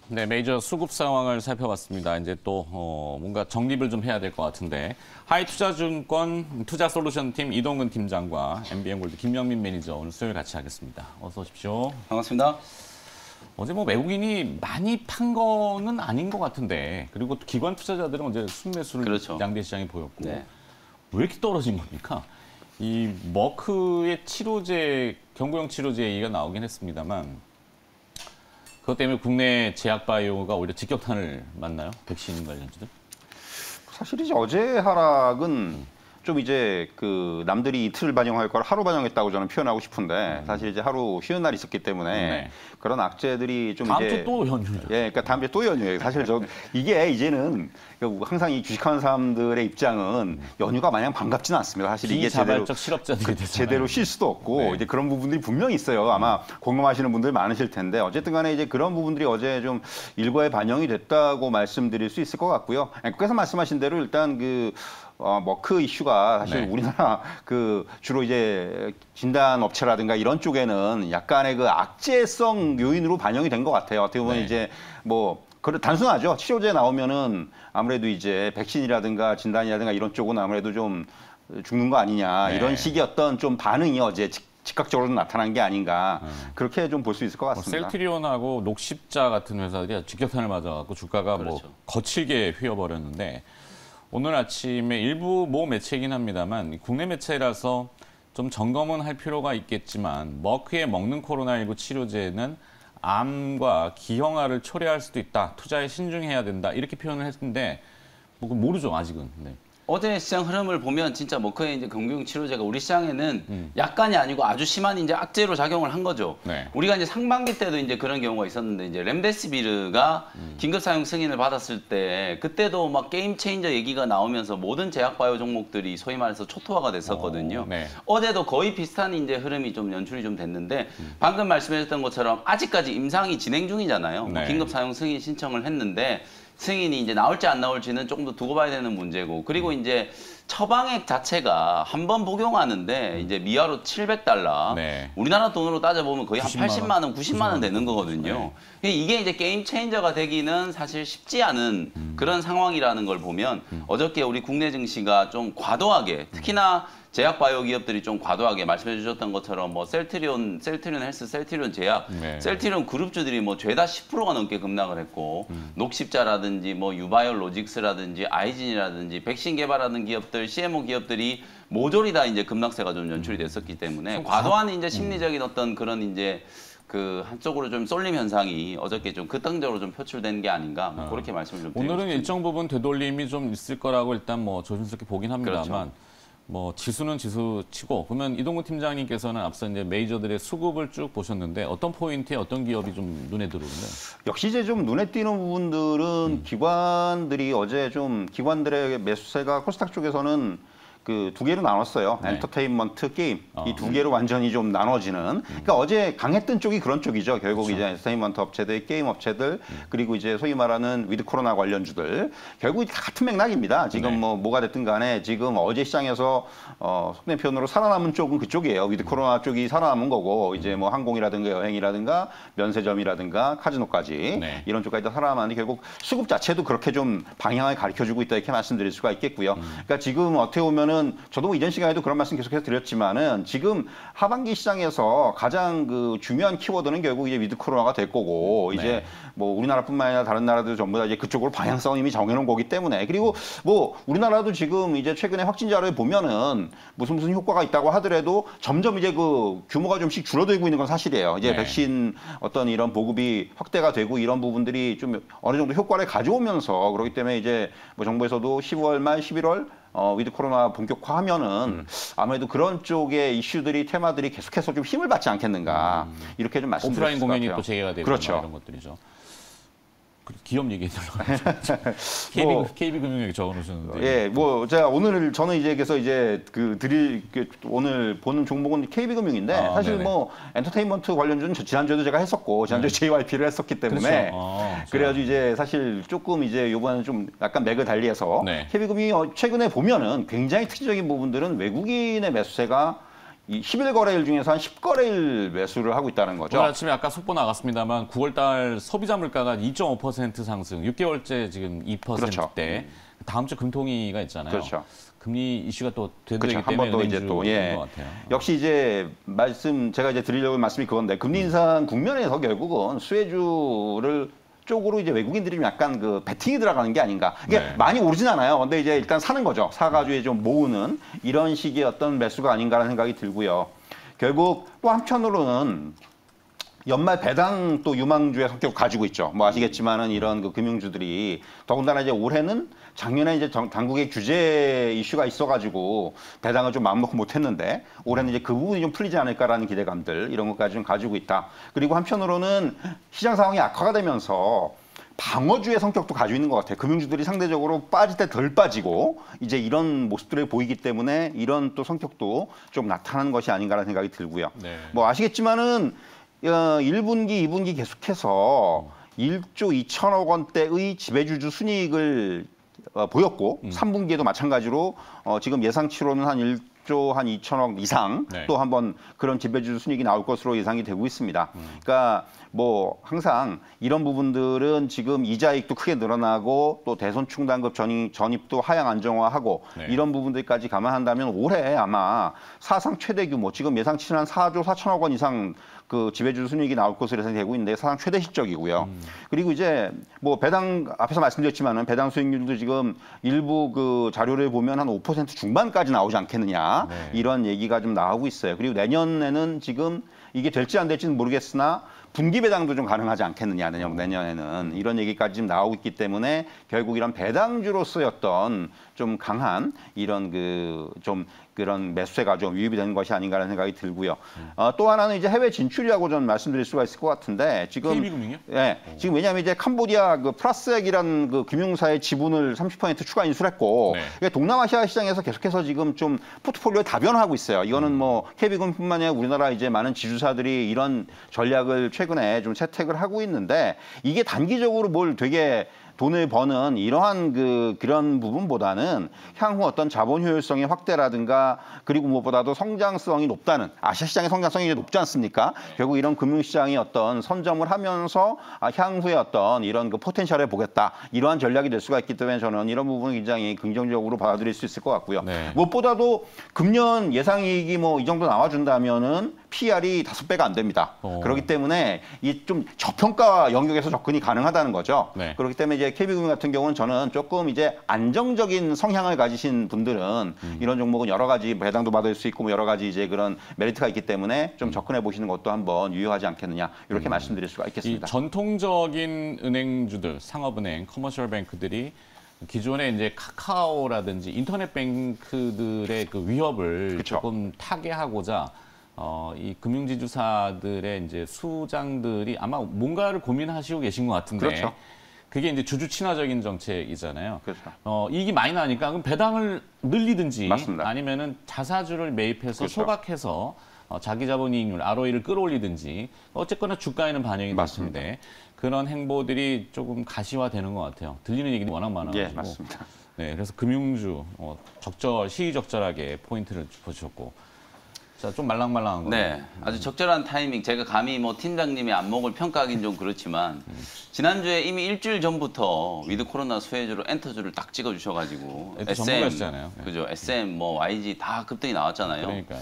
네, 메이저 수급 상황을 살펴봤습니다. 이제 또 뭔가 정립을 좀 해야 될 것 같은데 하이투자증권 투자솔루션팀 이동근 팀장과 MBN골드 김영민 매니저 오늘 수요일 같이 하겠습니다. 어서 오십시오. 반갑습니다. 어제 뭐 외국인이 많이 판 거는 아닌 것 같은데 그리고 또 기관 투자자들은 어제 순매수를 그렇죠. 양대 시장이 보였고 네. 왜 이렇게 떨어진 겁니까? 이 머크의 치료제, 경구용 치료제 얘기가 나오긴 했습니다만 그것 때문에 국내 제약바이오가 오히려 직격탄을 맞나요? 백신 관련주들? 사실 이제 어제 하락은 좀 이제 그 남들이 이틀 반영할 걸 하루 반영했다고 저는 표현하고 싶은데 사실 이제 하루 쉬는 날이 있었기 때문에 네. 그런 악재들이 좀 다음 이제 주 또 연휴죠. 예, 그러니까 다음 주에 또 연휴예요. 사실 저 이게 이제는 항상 이 주식하는 사람들의 입장은 연휴가 마냥 반갑지는 않습니다. 사실 이게 비자발적 실업자들이 되잖아요. 제대로 쉴 수도 없고 네. 이제 그런 부분들이 분명히 있어요. 아마 공감하시는 분들 많으실 텐데 어쨌든 간에 이제 그런 부분들이 어제 좀 일과에 반영이 됐다고 말씀드릴 수 있을 것 같고요. 앵커께서 말씀하신 대로 일단 그 머크 이슈가 사실 네. 우리나라 그 주로 이제 진단 업체라든가 이런 쪽에는 약간의 그 악재성 요인으로 반영이 된 것 같아요. 어떻게 보면 네. 이제 뭐 단순하죠. 치료제 나오면은 아무래도 이제 백신이라든가 진단이라든가 이런 쪽은 아무래도 좀 죽는 거 아니냐 네. 이런 식의 어떤 좀 반응이 어제 즉각적으로 나타난 게 아닌가 그렇게 좀 볼 수 있을 것 뭐 같습니다. 셀트리온하고 녹십자 같은 회사들이 직격탄을 맞아갖고 주가가 그렇죠. 뭐 거칠게 휘어버렸는데 오늘 아침에 일부 모 매체이긴 합니다만 국내 매체라서 좀 점검은 할 필요가 있겠지만 머크의 먹는 코로나19 치료제는 암과 기형아를 초래할 수도 있다. 투자에 신중해야 된다. 이렇게 표현을 했는데 뭐 모르죠 아직은. 네. 어제 시장 흐름을 보면 진짜 머크의 이제 경구용 치료제가 우리 시장에는 약간이 아니고 아주 심한 이제 악재로 작용을 한 거죠. 네. 우리가 이제 상반기 때도 이제 그런 경우가 있었는데 이제 렘데시비르가 긴급 사용 승인을 받았을 때 그때도 막 게임 체인저 얘기가 나오면서 모든 제약 바이오 종목들이 소위 말해서 초토화가 됐었거든요. 네. 어제도 거의 비슷한 이제 흐름이 좀 연출이 좀 됐는데 방금 말씀하셨던 것처럼 아직까지 임상이 진행 중이잖아요. 뭐 네. 긴급 사용 승인 신청을 했는데 승인이 이제 나올지 안 나올지는 조금 더 두고 봐야 되는 문제고 그리고 이제 처방액 자체가 한 번 복용하는데 이제 미화로 $700 네. 우리나라 돈으로 따져보면 거의 한 80만 원, 90만 원 되는 거거든요. 이게 이제 게임 체인저가 되기는 사실 쉽지 않은 그런 상황이라는 걸 보면 어저께 우리 국내 증시가 좀 과도하게 특히나 제약 바이오 기업들이 좀 과도하게 말씀해 주셨던 것처럼 뭐 셀트리온 헬스, 셀트리온 제약, 네. 셀트리온 그룹주들이 뭐 죄다 10%가 넘게 급락을 했고 녹십자라든지 뭐 유바이오 로직스라든지 아이진이라든지 백신 개발하는 기업들, CMO 기업들이 모조리 다 이제 급락세가 좀 연출이 됐었기 때문에 과도한 이제 심리적인 어떤 그런 이제 그 한쪽으로 좀 쏠림 현상이 어저께 좀 극단적으로 좀 표출된 게 아닌가 뭐 그렇게 말씀을 좀 드리고 오늘은 싶습니다. 일정 부분 되돌림이 좀 있을 거라고 일단 뭐 조심스럽게 보긴 합니다만 그렇죠. 뭐 지수는 지수치고 그러면 이동근 팀장님께서는 앞서 이제 메이저들의 수급을 쭉 보셨는데 어떤 포인트에 어떤 기업이 좀 눈에 들어오나요? 역시 이제 좀 눈에 띄는 부분들은 기관들이 어제 좀 기관들의 매수세가 코스닥 쪽에서는 그 두 개로 나눴어요. 네. 엔터테인먼트, 게임 이 두 개로 완전히 좀 나눠지는. 그러니까 어제 강했던 쪽이 그런 쪽이죠. 결국 그렇죠. 이제 엔터테인먼트 업체들, 게임 업체들 그리고 이제 소위 말하는 위드 코로나 관련주들 결국 같은 맥락입니다. 지금 네. 뭐가 됐든 간에 지금 어제 시장에서 속된 표현으로 살아남은 쪽은 그쪽이에요. 위드 코로나 쪽이 살아남은 거고 이제 뭐 항공이라든가 여행이라든가 면세점이라든가 카지노까지 네. 이런 쪽까지 다 살아남았는데 결국 수급 자체도 그렇게 좀 방향을 가르쳐주고 있다 이렇게 말씀드릴 수가 있겠고요. 그러니까 지금 어떻게 보면은 저도 뭐 이전 시간에도 그런 말씀 계속해서 드렸지만은 지금 하반기 시장에서 가장 그 중요한 키워드는 결국 이제 위드 코로나가 될 거고 네. 이제 뭐 우리나라뿐만 아니라 다른 나라들 전부 다 이제 그쪽으로 방향성을 이미 정해놓은 거기 때문에 그리고 뭐 우리나라도 지금 이제 최근에 확진자를 보면은 무슨 효과가 있다고 하더라도 점점 이제 그 규모가 좀씩 줄어들고 있는 건 사실이에요. 이제 네. 백신 어떤 이런 보급이 확대가 되고 이런 부분들이 좀 어느 정도 효과를 가져오면서 그렇기 때문에 이제 뭐 정부에서도 10월 말 11월 위드 코로나 본격화하면은 아무래도 그런 쪽의 이슈들이 테마들이 계속해서 좀 힘을 받지 않겠는가 이렇게 좀 말씀드릴 오프라인 수 있을 것 공연이 같아요. 또 재개가 되고 그렇죠. 뭐 이런 것들이죠. 기업 얘기 들어가죠. 뭐, KB금융 적어놓으셨는데. 예, 뭐 제가 오늘 저는 이제 그래서 이제 그 오늘 보는 종목은 KB금융인데 사실 네네. 뭐 엔터테인먼트 관련주는 지난주에도 제가 했었고 지난주에 JYP를 했었기 때문에 그렇죠. 그래가지고 이제 사실 조금 이제 요번에 좀 약간 맥을 달리해서 네. KB금융이 최근에 보면은 굉장히 특징적인 부분들은 외국인의 매수세가 이 10일 거래일 중에서 한 10거래일 매수를 하고 있다는 거죠. 오늘 아침에 아까 속보 나갔습니다만 9월달 소비자 물가가 2.5% 상승, 6개월째 지금 2%대. 그렇죠. 다음 주 금통위가 있잖아요. 그렇죠. 금리 이슈가 또 되기 그렇죠. 때문에 한번 더 이제 또 것 같아요. 역시 이제 제가 이제 드리려고 말씀이 그건데 금리 인상 국면에서 결국은 수혜주를 쪽으로 이제 외국인들이 좀 약간 그 베팅이 들어가는 게 아닌가. 이게 네. 많이 오르진 않아요. 근데 이제 일단 사는 거죠. 사가지고 좀 모으는 이런 식의 어떤 매수가 아닌가라는 생각이 들고요. 결국 또 한편으로는 연말 배당 또 유망주의 성격을 가지고 있죠. 뭐 아시겠지만은 이런 그 금융주들이 더군다나 이제 올해는 작년에 이제 당국의 규제 이슈가 있어가지고 배당을 좀 마음 놓고 못했는데 올해는 이제 그 부분이 좀 풀리지 않을까라는 기대감들 이런 것까지 좀 가지고 있다. 그리고 한편으로는 시장 상황이 악화가 되면서 방어주의 성격도 가지고 있는 것 같아요. 금융주들이 상대적으로 빠질 때 덜 빠지고 이제 이런 모습들을 보이기 때문에 이런 또 성격도 좀 나타나는 것이 아닌가라는 생각이 들고요. 네. 뭐 아시겠지만은 1분기, 2분기 계속해서 1조 2천억 원대의 지배주주 순이익을 보였고 3분기에도 마찬가지로 지금 예상치로는 한 1조 한 2천억 이상 네. 또 한번 그런 지배주주 순이익이 나올 것으로 예상이 되고 있습니다. 그러니까 뭐 항상 이런 부분들은 지금 이자익도 크게 늘어나고 또 대손 충당급 전입도 하향 안정화하고 네. 이런 부분들까지 감안한다면 올해 아마 사상 최대 규모 지금 예상치는 한 4조 4천억 원 이상 그 지배주주 순이익이 나올 것으로 예상이 되고 있는데 사상 최대 실적이고요. 그리고 이제 뭐 배당 앞에서 말씀드렸지만은 배당 수익률도 지금 일부 그 자료를 보면 한 5% 중반까지 나오지 않겠느냐 네. 이런 얘기가 좀 나오고 있어요. 그리고 내년에는 지금 이게 될지 안 될지는 모르겠으나 분기 배당도 좀 가능하지 않겠느냐 내년에는 이런 얘기까지 지금 나오고 있기 때문에 결국 이런 배당주로서의 어떤 좀 강한 이런 그 좀 그런 매수세가 좀 유입이 되는 것이 아닌가라는 생각이 들고요. 또 하나는 이제 해외 진출이라고 저는 말씀드릴 수가 있을 것 같은데 지금 KB금융이요? 예, 지금 왜냐하면 이제 캄보디아 그 프라스액이라는 그 금융사의 지분을 30% 추가 인수했고 네. 이게 동남아시아 시장에서 계속해서 지금 좀 포트폴리오에 다변화하고 있어요. 이거는 뭐 KB금융뿐만 아니라 우리나라 이제 많은 지주사들이 이런 전략을 최근에 좀 채택을 하고 있는데 이게 단기적으로 뭘 되게 돈을 버는 이러한 그런 부분보다는 향후 어떤 자본 효율성의 확대라든가 그리고 무엇보다도 성장성이 높다는 아시아 시장의 성장성이 이제 높지 않습니까? 결국 이런 금융시장의 어떤 선점을 하면서 향후에 어떤 이런 그 포텐셜을 보겠다 이러한 전략이 될 수가 있기 때문에 저는 이런 부분을 굉장히 긍정적으로 받아들일 수 있을 것 같고요. 네. 무엇보다도 금년 예상이익이 뭐 이 정도 나와준다면은 PR이 5배가 안 됩니다. 그렇기 때문에 이 좀 저평가 영역에서 접근이 가능하다는 거죠. 네. 그렇기 때문에 이제 KB금융 같은 경우는 저는 조금 이제 안정적인 성향을 가지신 분들은 이런 종목은 여러 가지 배당도 받을 수 있고 뭐 여러 가지 이제 그런 메리트가 있기 때문에 좀 접근해 보시는 것도 한번 유효하지 않겠느냐 이렇게 말씀드릴 수가 이 있겠습니다. 전통적인 은행주들, 상업은행, 커머셜 뱅크들이 기존에 이제 카카오라든지 인터넷 뱅크들의 그 위협을 그쵸. 조금 타개하고자 이 금융지주사들의 이제 수장들이 아마 뭔가를 고민하시고 계신 것 같은데 그렇죠. 그게 이제 주주 친화적인 정책이잖아요. 그렇죠. 이익이 많이 나니까 그럼 배당을 늘리든지 맞습니다. 아니면은 자사주를 매입해서 그렇죠. 소각해서 자기 자본 이익률 ROE를 끌어올리든지 어쨌거나 주가에는 반영이 맞습니다. 됐는데 그런 행보들이 조금 가시화되는 것 같아요. 들리는 얘기도 워낙 많아가지고. 예, 맞습니다. 네, 그래서 금융주 시의적절하게 포인트를 보셨고. 자, 좀 말랑말랑한 거. 네, 아주 적절한 타이밍. 제가 감히 뭐 팀장님의 안목을 평가하기는 좀 그렇지만 지난주에 이미 일주일 전부터 위드 코로나 수혜주로 엔터주를 딱 찍어주셔가지고 전문가시잖아요. 네. 그죠? SM, 뭐 YG 다 급등이 나왔잖아요. 그러니까요.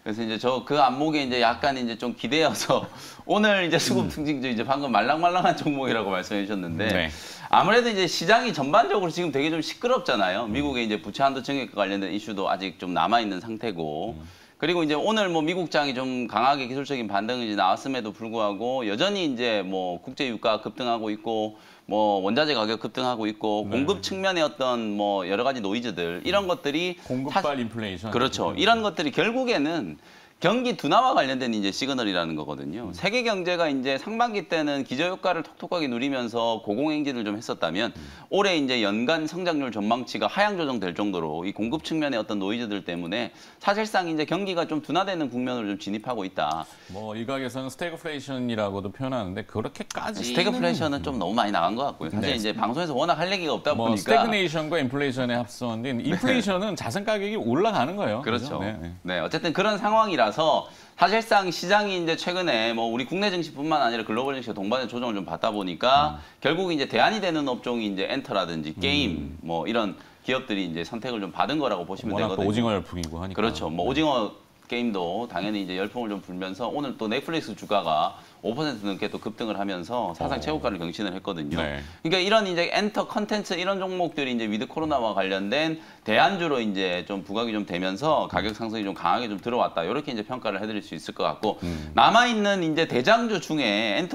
그래서 이제 저 그 안목에 이제 약간 이제 좀 기대어서 오늘 이제 수급 특징주 이제 방금 말랑말랑한 종목이라고 말씀해 주셨는데 네. 아무래도 이제 시장이 전반적으로 지금 되게 좀 시끄럽잖아요. 미국의 이제 부채 한도 증액과 관련된 이슈도 아직 좀 남아 있는 상태고. 그리고 이제 오늘 뭐 미국장이 좀 강하게 기술적인 반등이 이제 나왔음에도 불구하고 여전히 이제 뭐 국제 유가 급등하고 있고 뭐 원자재 가격 급등하고 있고 네. 공급 측면의 어떤 뭐 여러 가지 노이즈들 이런 것들이 공급발 인플레이션. 그렇죠. 이런 것들이 결국에는 경기 둔화와 관련된 이제 시그널이라는 거거든요. 세계 경제가 이제 상반기 때는 기저효과를 톡톡하게 누리면서 고공행진을 좀 했었다면 올해 이제 연간 성장률 전망치가 하향 조정될 정도로 이 공급 측면의 어떤 노이즈들 때문에 사실상 이제 경기가 좀 둔화되는 국면으로 좀 진입하고 있다. 뭐 일각에서는 스태그플레이션이라고도 표현하는데 그렇게까지 스태그플레이션은 좀 너무 많이 나간 것 같고요. 사실 네. 이제 방송에서 워낙 할 얘기가 없다 뭐 보니까 스태그네이션과 인플레이션의 합성인데 인플레이션은 자산 가격이 올라가는 거예요. 그렇죠. 그죠? 네, 네. 네, 어쨌든 그런 상황이라 상황이라서 사실상 시장이 이제 최근에 뭐 우리 국내 증시뿐만 아니라 글로벌 증시가 동반의 조정을 좀 받다 보니까 결국 이제 대안이 되는 업종이 이제 엔터라든지 게임 뭐 이런 기업들이 이제 선택을 좀 받은 거라고 보시면 워낙 되거든요. 또 오징어 열풍이고 하니까. 그렇죠. 뭐 오징어 게임도 당연히 이제 열풍을 좀 불면서 오늘 또 넷플릭스 주가가 5% 넘게 또 급등을 하면서 사상 최고가를 경신을 했거든요. 네. 그러니까 이런 이제 엔터 컨텐츠 이런 종목들이 이제 위드 코로나와 관련된 대안주로 이제 좀 부각이 좀 되면서 가격 상승이 좀 강하게 좀 들어왔다. 이렇게 이제 평가를 해드릴 수 있을 것 같고 남아 있는 이제 대장주 중에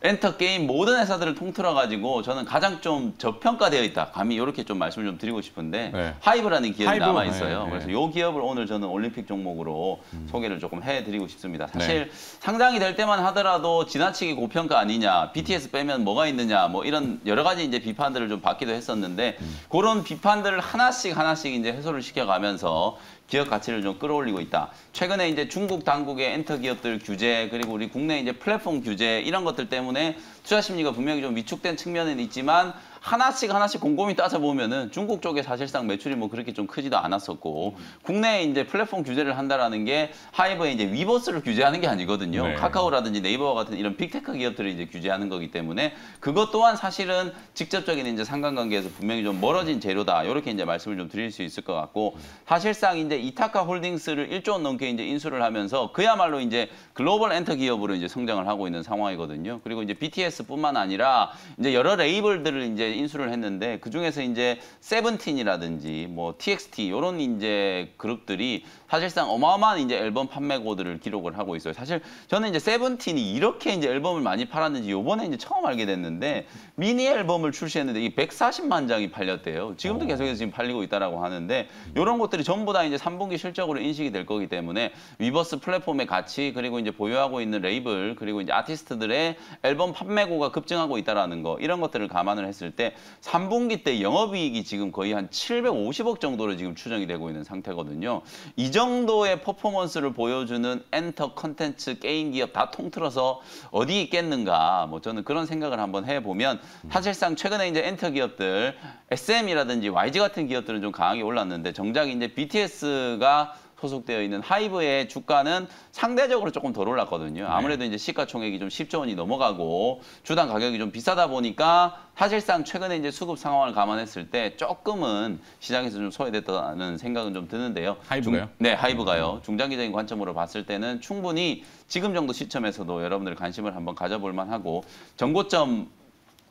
엔터 게임 모든 회사들을 통틀어 가지고 저는 가장 좀 저평가되어 있다. 감히 이렇게 좀 말씀을 좀 드리고 싶은데 네. 하이브라는 기업이 하이브, 남아 있어요. 네, 그래서 네. 이 기업을 오늘 저는 올림픽 종목으로 소개를 조금 해드리고 싶습니다. 사실 상장이 될 때만 하더라도 지나치게 고평가 아니냐, BTS 빼면 뭐가 있느냐, 뭐 이런 여러 가지 이제 비판들을 좀 받기도 했었는데 그런 비판들을 하나씩 이제 해소를 시켜가면서 기업 가치를 좀 끌어올리고 있다. 최근에 이제 중국 당국의 엔터 기업들 규제 그리고 우리 국내 이제 플랫폼 규제 이런 것들 때문에 투자 심리가 분명히 좀 위축된 측면은 있지만 하나씩 곰곰이 따져보면은 중국 쪽에 사실상 매출이 뭐 그렇게 좀 크지도 않았었고 국내에 이제 플랫폼 규제를 한다라는 게 하이브에 이제 위버스를 규제하는 게 아니거든요. 네. 카카오라든지 네이버와 같은 이런 빅테크 기업들을 이제 규제하는 거기 때문에 그것 또한 사실은 직접적인 이제 상관관계에서 분명히 좀 멀어진 재료다. 이렇게 이제 말씀을 좀 드릴 수 있을 것 같고 사실상 이제 이타카 홀딩스를 1조 원 넘게 이제 인수를 하면서 그야말로 이제 글로벌 엔터 기업으로 이제 성장을 하고 있는 상황이거든요. 그리고 이제 BTS뿐만 아니라 이제 여러 레이블들을 이제 인수를 했는데 그 중에서 이제 세븐틴이라든지 뭐 TXT 이런 이제 그룹들이 사실상 어마어마한 이제 앨범 판매고들을 기록을 하고 있어요. 사실 저는 이제 세븐틴이 이렇게 이제 앨범을 많이 팔았는지 요번에 이제 처음 알게 됐는데 미니 앨범을 출시했는데 이게 140만 장이 팔렸대요. 지금도 계속해서 지금 팔리고 있다라고 하는데 이런 것들이 전부 다 이제 3분기 실적으로 인식이 될 거기 때문에 위버스 플랫폼의 가치 그리고 이제 보유하고 있는 레이블 그리고 이제 아티스트들의 앨범 판매고가 급증하고 있다라는 거 이런 것들을 감안을 했을 때 3분기 때 영업이익이 지금 거의 한 750억 정도로 지금 추정이 되고 있는 상태거든요. 이 정도의 퍼포먼스를 보여주는 엔터 컨텐츠 게임 기업 다 통틀어서 어디 있겠는가 뭐 저는 그런 생각을 한번 해보면 사실상 최근에 이제 엔터 기업들 SM이라든지 YG 같은 기업들은 좀 강하게 올랐는데 정작 이제 BTS가 소속되어 있는 하이브의 주가는 상대적으로 조금 덜 올랐거든요. 아무래도 이제 시가총액이 좀 10조 원이 넘어가고 주당 가격이 좀 비싸다 보니까 사실상 최근에 이제 수급 상황을 감안했을 때 조금은 시장에서 좀 소외됐다는 생각은 좀 드는데요. 하이브가요? 네, 하이브가요. 중장기적인 관점으로 봤을 때는 충분히 지금 정도 시점에서도 여러분들 관심을 한번 가져볼 만하고 정고점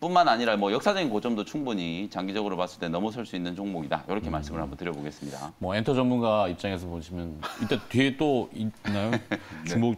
뿐만 아니라 뭐 역사적인 고점도 충분히 장기적으로 봤을 때 넘어설 수 있는 종목이다. 이렇게 말씀을 한번 드려보겠습니다. 뭐 엔터 전문가 입장에서 보시면 이따 뒤에 또 있나요? 질문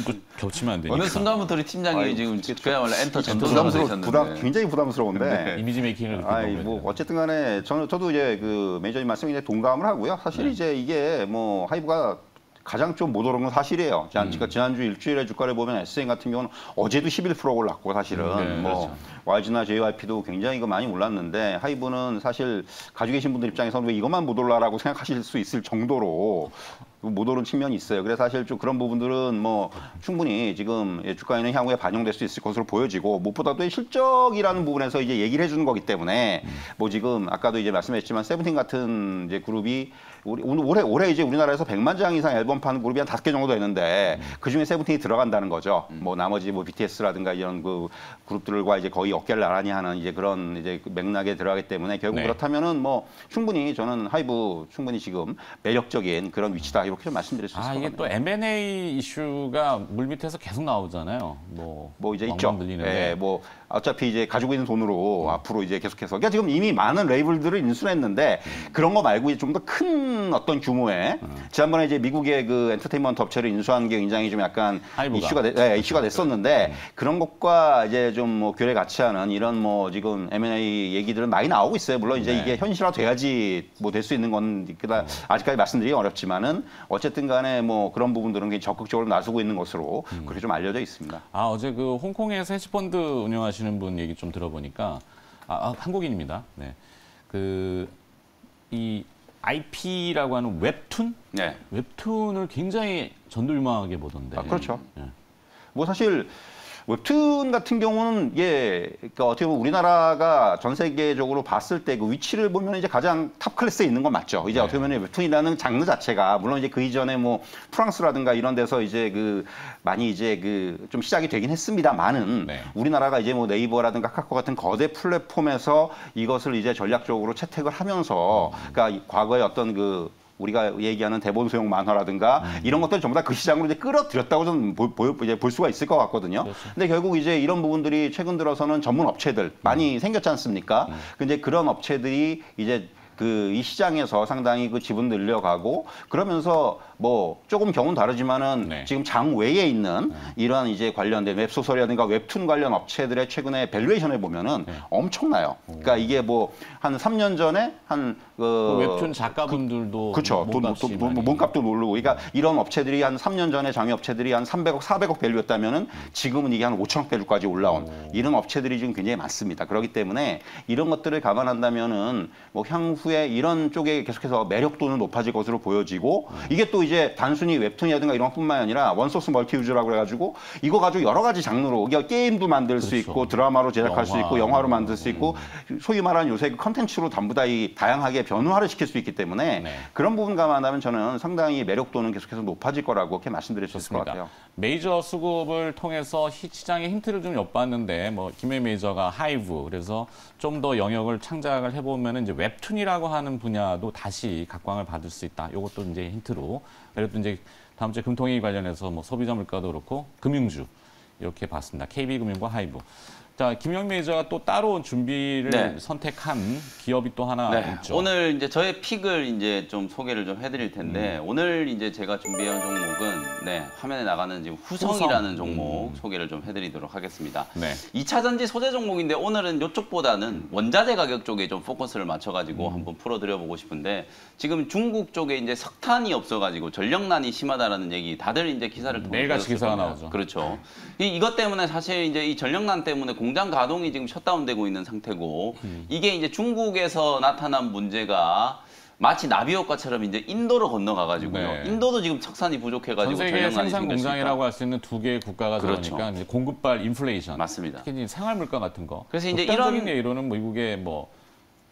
또 겹치면 안 되니까. 어느 순간부터 우리 팀장님이 지금 그야말로 엔터 전문가가 부담스러워, 되셨는데. 굉장히 부담스러운데. 이미지 메이킹을 그렇게 아이, 너무 뭐 해야 돼요. 어쨌든 간에 저도 이제 그 매니저님 말씀에 동감을 하고요. 사실 이제 이게 뭐 하이브가 가장 좀 못 오른 건 사실이에요. 지난주 일주일의 주가를 보면 SM 같은 경우는 어제도 11% 올랐고 사실은 네, 뭐 그렇죠. YG나 JYP도 굉장히 이거 많이 올랐는데 하이브는 사실 가지고 계신 분들 입장에서는 왜 이것만 못 올라라고 생각하실 수 있을 정도로 못 오른 측면이 있어요. 그래서 사실 좀 그런 부분들은 뭐 충분히 지금 주가에는 향후에 반영될 수 있을 것으로 보여지고 무엇보다도 실적이라는 부분에서 이제 얘기를 해주는 거기 때문에 뭐 지금 아까도 이제 말씀했지만 세븐틴 같은 이제 그룹이 올해 이제 우리나라에서 100만 장 이상 앨범 파는 그룹이 한 5개 정도 되는데 그 중에 세븐틴이 들어간다는 거죠. 뭐 나머지 뭐 BTS라든가 이런 그 그룹들과 이제 거의 어깨를 나란히 하는 이제 그런 이제 맥락에 들어가기 때문에 결국 네. 그렇다면은 뭐 충분히 저는 하이브 충분히 지금 매력적인 그런 위치다 이렇게 좀 말씀드릴 수 있을 것 이게 같네요. 또 M&A 이슈가 물밑에서 계속 나오잖아요. 뭐 이제 왕왕 있죠. 들리는데. 예, 뭐 어차피 이제 가지고 있는 돈으로 앞으로 이제 계속해서 그러니까 지금 이미 많은 레이블들을 인수했는데 그런 거 말고 좀 더 큰 어떤 규모의 지난번에 이제 미국의 그 엔터테인먼트 업체를 인수한 게 굉장히 좀 약간 하이브가. 이슈가 됐었는데 그런 것과 이제 좀 뭐 교례 같이 하는 이런 뭐 지금 M&A 얘기들은 많이 나오고 있어요. 물론 이제 이게 현실화돼야지 뭐 될 수 있는 건 그다 아직까지 말씀드리기 어렵지만은 어쨌든 간에 뭐 그런 부분들은 굉장히 적극적으로 나서고 있는 것으로 그렇게 좀 알려져 있습니다. 어제 그 홍콩에서 헤지펀드 운영하시는 분 얘기 좀 들어보니까 한국인입니다. 네. 이 IP라고 하는 웹툰? 네. 웹툰을 굉장히 전도유망하게 보던데. 그렇죠. 예. 뭐 사실 웹툰 같은 경우는 그러니까 어떻게 보면 우리나라가 전 세계적으로 봤을 때 그 위치를 보면 이제 가장 탑 클래스에 있는 건 맞죠. 이제 어떻게 보면 웹툰이라는 장르 자체가 물론 이제 그 이전에 뭐 프랑스라든가 이런 데서 이제 그 많이 이제 그 좀 시작이 되긴 했습니다만은 우리나라가 이제 뭐 네이버라든가 카카오 같은 거대 플랫폼에서 이것을 이제 전략적으로 채택을 하면서 그러니까 과거에 어떤 그 우리가 얘기하는 대본 소용 만화라든가 이런 것들 전부 다 그 시장으로 이제 끌어들였다고 저는 이제 볼 수가 있을 것 같거든요. 그렇죠. 근데 결국 이제 이런 부분들이 최근 들어서는 전문 업체들 많이 생겼지 않습니까? 근데 그런 업체들이 이제 이 시장에서 상당히 그 지분 늘려가고 그러면서 뭐 조금 경우는 다르지만은 지금 장 외에 있는 이러한 이제 관련된 웹소설이라든가 웹툰 관련 업체들의 최근에 밸류에이션을 보면은 엄청나요. 그러니까 이게 뭐 한 3년 전에 그 웹툰 작가분들도 그렇죠. 몸값도 모르고 그러니까 이런 업체들이 한 3년 전에 장외 업체들이 한 300억, 400억 밸류였다면은 지금은 이게 한 5천억 밸류까지 올라온 이런 업체들이 지금 굉장히 많습니다. 그렇기 때문에 이런 것들을 감안한다면은 뭐 향후에 이런 쪽에 계속해서 매력도는 높아질 것으로 보여지고 이게 또 이제 단순히 웹툰이라든가 이런 것뿐만 아니라 원소스 멀티유즈라고 그래가지고 이거 가지고 여러 가지 장르로 이게 게임도 만들 수 있고 드라마로 제작할 수 있고 영화로 만들 수 있고 소위 말하는 요새 그 컨텐츠로 전부 다 이 다양하게 변화를 시킬 수 있기 때문에 그런 부분 감안하면 저는 상당히 매력도는 계속해서 높아질 거라고 이렇게 말씀드릴 수 있을 것 같아요. 메이저 수급을 통해서 시장의 힌트를 좀 엿봤는데 뭐 김해 메이저가 하이브 그래서 좀 더 영역을 창작을 해보면 이제 웹툰이라고 하는 분야도 다시 각광을 받을 수 있다. 이것도 이제 힌트로 그리고 또 이제 다음 주에 금통위 관련해서 뭐 소비자 물가도 그렇고 금융주 이렇게 봤습니다. KB금융과 하이브. 자, 김영 메이저가 또 따로 준비를 선택한 기업이 또 하나 있죠. 오늘 이제 저의 픽을 이제 좀 소개를 좀 해드릴 텐데 오늘 이제 제가 준비한 종목은 화면에 나가는 지금 후성이라는 종목 소개를 좀 해드리도록 하겠습니다. 2차 전지 소재 종목인데 오늘은 이쪽보다는 원자재 가격 쪽에 좀 포커스를 맞춰가지고 한번 풀어드려보고 싶은데 지금 중국 쪽에 이제 석탄이 없어가지고 전력난이 심하다라는 얘기 다들 이제 기사를 통해서 매일같이 기사가 나오죠. 그렇죠. 이것 때문에 사실 이제 이 전력난 때문에 공장 가동이 지금 셧다운되고 있는 상태고 이게 이제 중국에서 나타난 문제가 마치 나비 효과처럼 이제 인도로 건너가가지고요. 인도도 지금 석탄이 부족해가지고 전 세계 생산 공장이라고 할 수 있는 두 개의 국가가 그러니까 이제 공급발 인플레이션. 맞습니다. 특히 생활 물가 같은 거. 그래서 이제 이런 예로는 미국의 뭐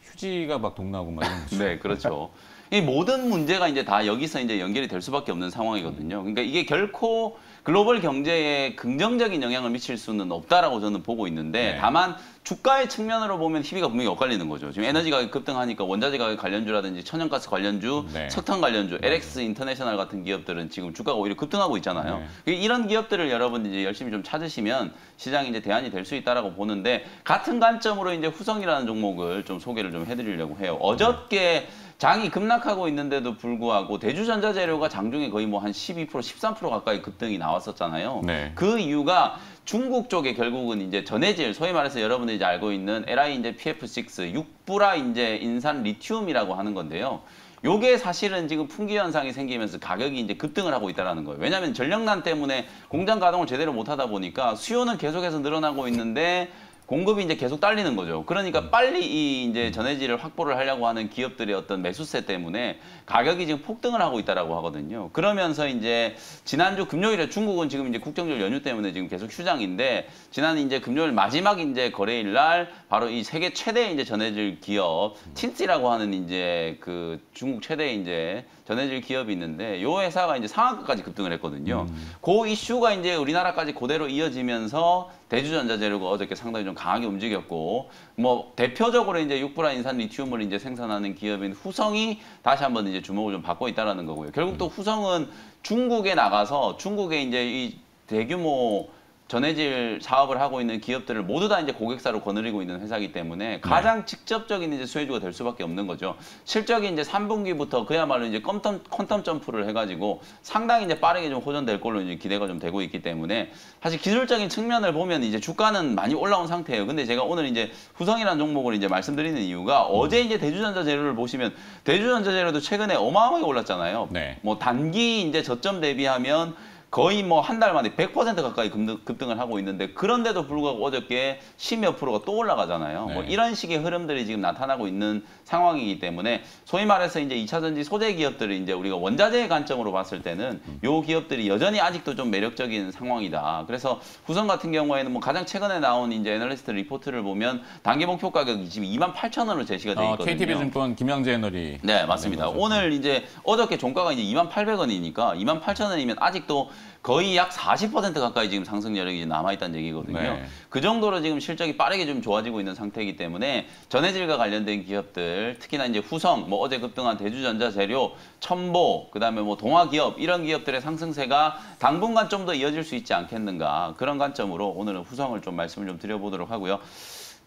휴지가 막 동나고 막 이런 거죠. 네, 그렇죠. 이 모든 문제가 이제 다 여기서 이제 연결이 될 수밖에 없는 상황이거든요. 그러니까 이게 결코 글로벌 경제에 긍정적인 영향을 미칠 수는 없다라고 저는 보고 있는데 다만 주가의 측면으로 보면 희비가 분명히 엇갈리는 거죠. 지금 에너지 가격이 급등하니까 원자재 가격 관련주라든지 천연가스 관련주, 석탄 관련주, LX 인터내셔널 같은 기업들은 지금 주가가 오히려 급등하고 있잖아요. 이런 기업들을 여러분 이제 열심히 좀 찾으시면 시장이 이제 대안이 될 수 있다라고 보는데 같은 관점으로 이제 후성이라는 종목을 좀 소개를 좀 해드리려고 해요. 어저께 장이 급락하고 있는데도 불구하고 대주전자재료가 장중에 거의 뭐 한 12%, 13% 가까이 급등이 나왔었잖아요. 그 이유가 중국 쪽에 결국은 이제 전해질, 소위 말해서 여러분들이 이제 알고 있는 LI 이제 PF6, 육부라 이제 인산 리튬이라고 하는 건데요. 요게 사실은 지금 품귀 현상이 생기면서 가격이 이제 급등을 하고 있다는 거예요. 왜냐하면 전력난 때문에 공장 가동을 제대로 못 하다 보니까 수요는 계속해서 늘어나고 있는데 공급이 이제 계속 딸리는 거죠. 그러니까 빨리 이 이제 전해질을 확보를 하려고 하는 기업들의 어떤 매수세 때문에 가격이 지금 폭등을 하고 있다라고 하거든요. 그러면서 이제 지난주 금요일에 중국은 지금 이제 국정절 연휴 때문에 지금 계속 휴장인데 지난 이제 금요일 마지막 이제 거래일 날 바로 이 세계 최대 이제 전해질 기업 틴스라고 하는 이제 그 중국 최대 이제 전해질 기업이 있는데 요 회사가 이제 상한가까지 급등을 했거든요. 그 이슈가 이제 우리나라까지 그대로 이어지면서 대주전자재료가 어저께 상당히 좀 강하게 움직였고 뭐 대표적으로 이제 육부라 인산 리튬을 이제 생산하는 기업인 후성이 다시 한번 이제 주목을 좀 받고 있다라는 거고요. 결국 또 후성은 중국에 나가서 중국에 이제 이 대규모 전해질 사업을 하고 있는 기업들을 모두 다 이제 고객사로 거느리고 있는 회사이기 때문에 가장 직접적인 이제 수혜주가 될 수밖에 없는 거죠. 실적이 이제 3분기부터 그야말로 이제 퀀텀 점프를 해가지고 상당히 이제 빠르게 좀 호전될 걸로 이제 기대가 좀 되고 있기 때문에 사실 기술적인 측면을 보면 이제 주가는 많이 올라온 상태예요. 근데 제가 오늘 이제 후성이라는 종목을 이제 말씀드리는 이유가 어제 이제 대주전자 재료를 보시면 대주전자 재료도 최근에 어마어마하게 올랐잖아요. 뭐 단기 이제 저점 대비하면 거의 뭐 한 달 만에 100% 가까이 급등을 하고 있는데 그런데도 불구하고 어저께 10몇 프로가 또 올라가잖아요. 네. 뭐 이런 식의 흐름들이 지금 나타나고 있는 상황이기 때문에 소위 말해서 이제 2차 전지 소재 기업들을 이제 우리가 원자재의 관점으로 봤을 때는 요 기업들이 여전히 아직도 좀 매력적인 상황이다. 그래서 후성 같은 경우에는 뭐 가장 최근에 나온 이제 애널리스트 리포트를 보면 단기 목표 가격이 지금 28,000원으로 제시가 돼 있거든요. KTB증권 김양재 애널이. 네, 맞습니다. 오늘 이제 어저께 종가가 이제 28,000원이니까 28,000원이면 아직도 거의 약 40% 가까이 지금 상승 여력이 남아있다는 얘기거든요. 네. 그 정도로 지금 실적이 빠르게 좀 좋아지고 있는 상태이기 때문에 전해질과 관련된 기업들, 특히나 이제 후성, 뭐 어제 급등한 대주전자재료, 첨보, 그다음에 뭐 동화기업 이런 기업들의 상승세가 당분간 좀 더 이어질 수 있지 않겠는가 그런 관점으로 오늘은 후성을 좀 말씀을 좀 드려보도록 하고요.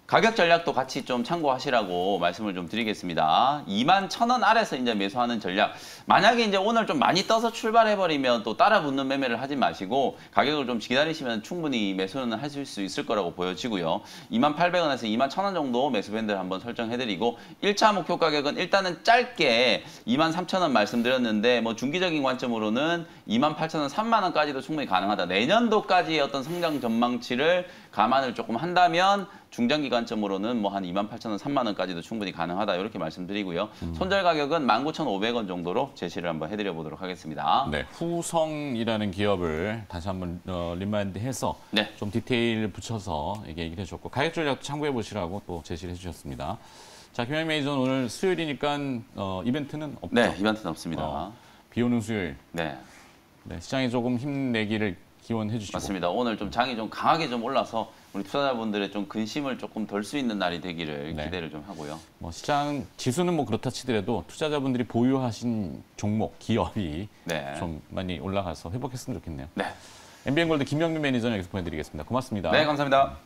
가격 전략도 같이 좀 참고하시라고 말씀을 좀 드리겠습니다. 21,000원 아래서 이제 매수하는 전략. 만약에 이제 오늘 좀 많이 떠서 출발해버리면 또 따라 붙는 매매를 하지 마시고 가격을 좀 기다리시면 충분히 매수는 하실 수 있을 거라고 보여지고요. 28,000원에서 21,000원 정도 매수 밴드를 한번 설정해드리고 1차 목표 가격은 일단은 짧게 23,000원 말씀드렸는데 뭐 중기적인 관점으로는 28,000원, 30,000원까지도 충분히 가능하다. 내년도까지의 어떤 성장 전망치를 감안을 조금 한다면 중장기 관점으로는 뭐 한 28,000원, 30,000원까지도 충분히 가능하다 이렇게 말씀드리고요. 손절 가격은 19,500원 정도로 제시를 한번 해드려 보도록 하겠습니다. 네, 후성이라는 기업을 다시 한번 리마인드해서 네. 좀 디테일을 붙여서 얘기를 해주셨고 가격 전략도 참고해 보시라고 또 제시를 해주셨습니다. 자, 김현민 매니저는 오늘 수요일이니까 이벤트는 없죠? 네, 이벤트는 없습니다. 비 오는 수요일. 네. 네, 시장에 조금 힘내기를 기원해 주시고. 맞습니다. 오늘 좀 장이 좀 강하게 좀 올라서 우리 투자자분들의 좀 근심을 조금 덜 수 있는 날이 되기를 네. 기대를 좀 하고요. 뭐 시장 지수는 뭐 그렇다 치더라도 투자자분들이 보유하신 종목, 기업이 네. 좀 많이 올라가서 회복했으면 좋겠네요. 네. MBN골드 김영민 매니저는 여기서 보내드리겠습니다. 고맙습니다. 네, 감사합니다.